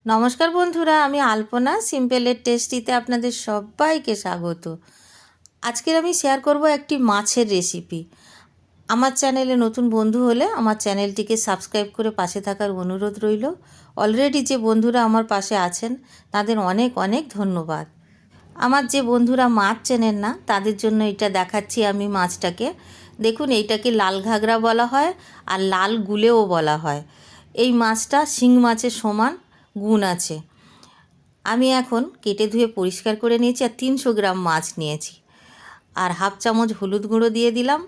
নমস্কার বন্ধুরা, আমি আলপনা সিম্পলের টেস্টিতে আপনাদের সবাইকে স্বাগত। আজকের আমি শেয়ার করব একটি মাছের রেসিপি। আমার চ্যানেলে নতুন বন্ধু হলে আমার চ্যানেলটিকে সাবস্ক্রাইব করে পাশে থাকার অনুরোধ রইল। অলরেডি যে বন্ধুরা আমার পাশে আছেন তাদের অনেক অনেক ধন্যবাদ। আমার যে বন্ধুরা মাছ চেনেন না তাদের জন্য এটা দেখাচ্ছি আমি মাছটাকে। দেখুন, এইটাকে লাল ঘাগরা বলা হয় আর লাল গুলেও বলা হয়। এই মাছটা শিং মাছের সমান গুণ আছে। আমি এখন কেটে ধুয়ে পরিষ্কার করে নিয়েছি আর 300 গ্রাম মাছ নিয়েছি। আর হাফ চামচ হলুদ গুঁড়ো দিয়ে দিলাম,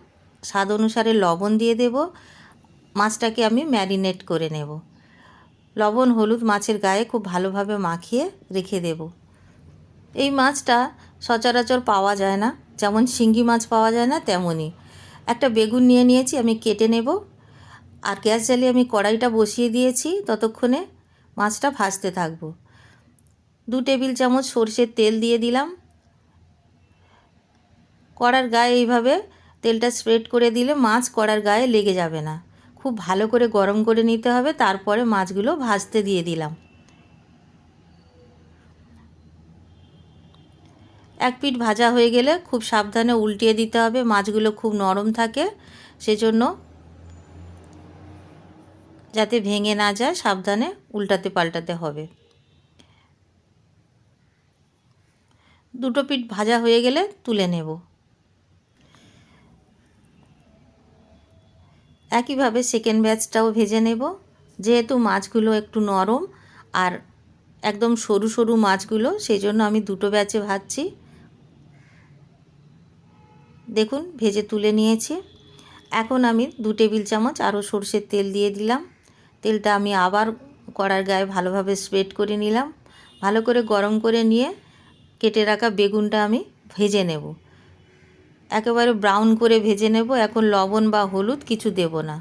স্বাদ অনুসারে লবণ দিয়ে দেব। মাছটাকে আমি ম্যারিনেট করে নেব। লবণ হলুদ মাছের গায়ে খুব ভালোভাবে মাখিয়ে রেখে দেব। এই মাছটা সচরাচর পাওয়া যায় না, যেমন শিঙ্গি মাছ পাওয়া যায় না তেমনই। একটা বেগুন নিয়ে নিয়েছি, আমি কেটে নেব। আর গ্যাস জ্বালিয়ে আমি কড়াইটা বসিয়ে দিয়েছি, ততক্ষণে মাছটা ভাজতে থাকবো। 2 টেবিল চামচ সরষের তেল দিয়ে দিলাম। কড়ার গায়ে এইভাবে তেলটা স্প্রেড করে দিলে মাছ কড়ার গায়ে লেগে যাবে না। খুব ভালো করে গরম করে নিতে হবে, তারপরে মাছগুলো ভাজতে দিয়ে দিলাম। এক পিঠ ভাজা হয়ে গেলে খুব সাবধানে উল্টিয়ে দিতে হবে, মাছগুলো খুব নরম থাকে, সেজন্য যাতে ভেঙে না যায় সাবধানে উল্টাতে পাল্টাতে হবে। দুটো পিঠ ভাজা হয়ে গেলে তুলে নেব। একইভাবে সেকেন্ড ব্যাচটাও ভেজে নেব। যেহেতু মাছগুলো একটু নরম আর একদম সরু সরু মাছগুলো, সেই জন্য আমি দুটো ব্যাচে ভাজছি। দেখুন, ভেজে তুলে নিয়েছি। এখন আমি 2 টেবিল চামচ আরও সরষের তেল দিয়ে দিলাম। তেলটা আমি আবার কড়ার গায়ে ভালোভাবে স্প্রেড করে নিলাম। ভালো করে গরম করে নিয়ে কেটে রাখা বেগুনটা আমি ভেজে নেব। একেবারে ব্রাউন করে ভেজে নেব। এখন লবণ বা হলুদ কিছু দেব না।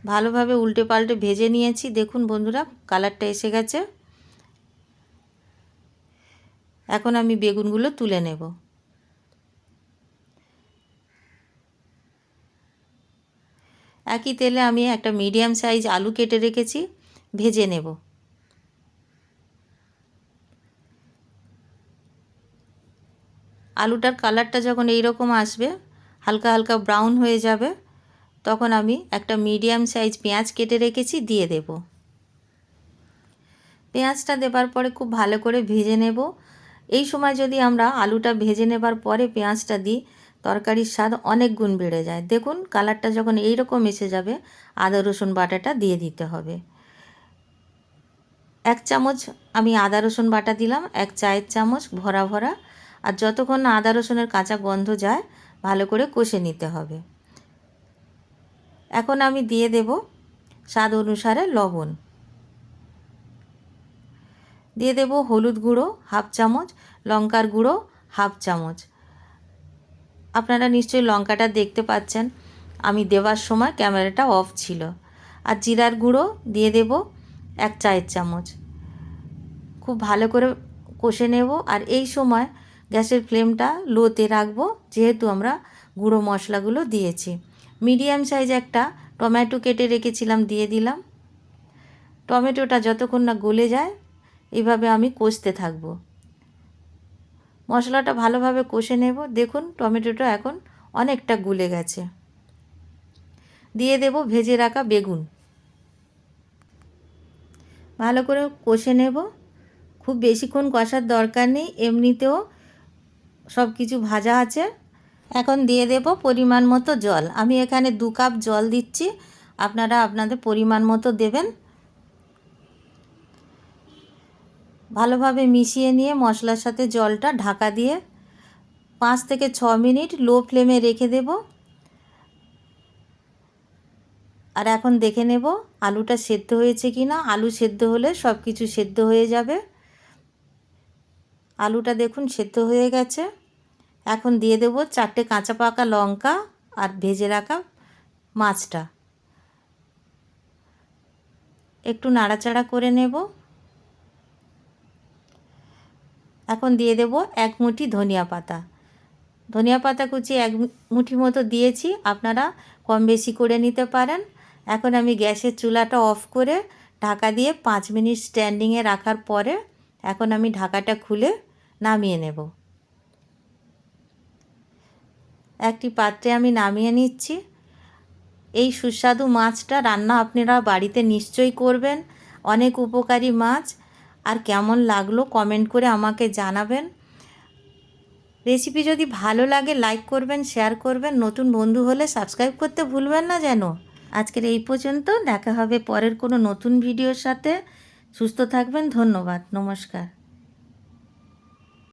ভালোভাবে উল্টে পাল্টে ভেজে নিয়েছি। দেখুন বন্ধুরা, কালারটা এসে গেছে। এখন আমি বেগুনগুলো তুলে নেব। একই তেলে আমি একটা মিডিয়াম সাইজ আলু কেটে রেখেছি, ভেজে নেব। আলুটার কালারটা যখন এই রকম আসবে, হালকা হালকা ব্রাউন হয়ে যাবে, তখন আমি একটা মিডিয়াম সাইজ পেঁয়াজ কেটে রেখেছি দিয়ে দেব। পেঁয়াজটা দেবার পরে খুব ভালো করে ভেজে নেব। এই সময় যদি আমরা আলুটা ভেজে নেবার পরে পেঁয়াজটা দিই, তরকারির স্বাদ অনেক গুণ বেড়ে যায়। দেখুন, কালারটা যখন এই রকম এসে যাবে, আদা রসুন বাটাটা দিয়ে দিতে হবে। 1 চামচ আমি আদা রসুন বাটা দিলাম, 1 চায়ের চামচ ভরা ভরা। আর যতক্ষণ না আদা রসুনের কাঁচা গন্ধ যায়, ভালো করে কষে নিতে হবে। এখন আমি দিয়ে দেব স্বাদ অনুসারে লবণ, দিয়ে দেব হলুদ গুঁড়ো হাফ চামচ, লঙ্কার গুঁড়ো হাফ চামচ। আপনারা নিশ্চয়ই লঙ্কাটা দেখতে পাচ্ছেন, আমি দেওয়ার সময় ক্যামেরাটা অফ ছিল। আর জিরার গুঁড়ো দিয়ে দেব 1 চায়ের চামচ। খুব ভালো করে কষে নেব। আর এই সময় গ্যাসের ফ্লেমটা লোতে রাখবো, যেহেতু আমরা গুঁড়ো মশলাগুলো দিয়েছি। মিডিয়াম সাইজ একটা টমেটো কেটে রেখেছিলাম, দিয়ে দিলাম। টমেটোটা যতক্ষণ না গলে যায়, এইভাবে আমি কষতে থাকব। মশলাটা ভালোভাবে কষে নেব। দেখুন, টমেটোটা এখন অনেকটা গলে গেছে। দিয়ে দেব ভেজে রাখা বেগুন। ভালো করে কষে নেব। খুব বেশিক্ষণ কষার দরকার নেই, এমনিতেও সব কিছু ভাজা আছে। এখন দিয়ে দেব পরিমাণ মতো জল। আমি এখানে 2 কাপ জল দিচ্ছি, আপনারা আপনাদের পরিমাণ মতো দেবেন। ভালোভাবে মিশিয়ে নিয়ে মশলার সাথে জলটা ঢাকা দিয়ে 5 থেকে 6 মিনিট লো ফ্লেমে রেখে দেব। আর এখন দেখে নেব আলুটা সেদ্ধ হয়েছে কি না। আলু সেদ্ধ হলে সব কিছু সেদ্ধ হয়ে যাবে। আলুটা দেখুন সেদ্ধ হয়ে গেছে। এখন দিয়ে দেব 4টে কাঁচা পাকা লঙ্কা আর ভেজে রাখা মাছটা। একটু নাড়াচাড়া করে নেব। এখন দিয়ে দেব 1 মুঠি ধনিয়া পাতা। ধনিয়া পাতা কুচি এক মুঠি মতো দিয়েছি, আপনারা কম বেশি করে নিতে পারেন। এখন আমি গ্যাসের চুলাটা অফ করে ঢাকা দিয়ে 5 মিনিট স্ট্যান্ডিংয়ে রাখার পরে এখন আমি ঢাকাটা খুলে নামিয়ে নেব। একটি পাত্রে আমি নামিয়ে নিচ্ছি। এই সুস্বাদু মাছটা রান্না আপনারা বাড়িতে নিশ্চয়ই করবেন, অনেক উপকারী মাছ। আর কেমন লাগলো কমেন্ট করে আমাকে জানাবেন। রেসিপি যদি ভালো লাগে লাইক করবেন, শেয়ার করবেন, নতুন বন্ধু হলে সাবস্ক্রাইব করতে ভুলবেন না যেন। আজকের এই পর্যন্ত, দেখা হবে পরের কোনো নতুন ভিডিওর সাথে। সুস্থ থাকবেন, ধন্যবাদ, নমস্কার।